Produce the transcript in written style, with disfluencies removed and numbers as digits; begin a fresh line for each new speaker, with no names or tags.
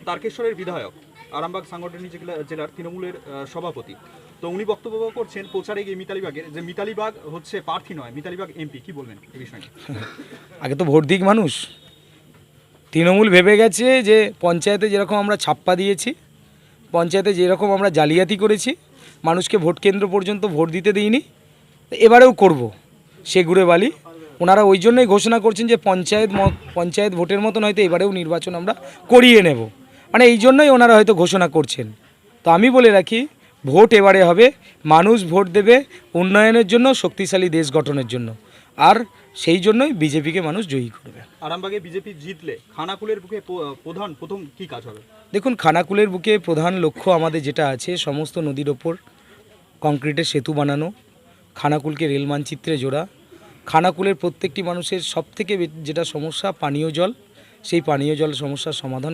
তারকেশ্বরের বিধায়ক, আরামবাগ সাংগঠনিক জেলার তৃণমূলের সভাপতি, তো উনি বক্তব্য করছেন প্রচারে গিয়ে মিতালিবাগের, যে মিতালিবাগ হচ্ছে প্রার্থী নয়, মিতালিবাগ এমপি। কি বলবেন এই বিষয়ে?
আগে তো ভোট দিক মানুষ। তৃণমূল ভেবে গেছে যে পঞ্চায়েতে যেরকম আমরা ছাপ্পা দিয়েছি, পঞ্চায়েতে যেরকম আমরা জালিয়াতি করেছি, মানুষকে ভোট কেন্দ্র পর্যন্ত ভোট দিতে দিইনি, এবারেও করব সে ঘুরে বালি। ওনারা ওই জন্যই ঘোষণা করছেন যে পঞ্চায়েত ভোটের মতন হয়তো এবারেও নির্বাচন আমরা করিয়ে নেব, মানে এই জন্যই ওনারা হয়তো ঘোষণা করছেন। তো আমি বলে রাখি, ভোট এবারে হবে, মানুষ ভোট দেবে উন্নয়নের জন্য, শক্তিশালী দেশ গঠনের জন্য, আর সেই জন্যই বিজেপিকে মানুষ জয়ী করবে।
আরামবাগে বিজেপি জিতলে খানাকুলের বুকে প্রথম কি কাজ হবে?
দেখুন, খানাকুলের বুকে প্রধান লক্ষ্য আমাদের যেটা আছে, সমস্ত নদীর ওপর কংক্রিটের সেতু বানানো, খানাকুলকে রেল মানচিত্রে জোড়া, খানাকুলের প্রত্যেকটি মানুষের সবথেকে যেটা সমস্যা পানীয় জল, সেই পানীয় জল সমস্যার সমাধান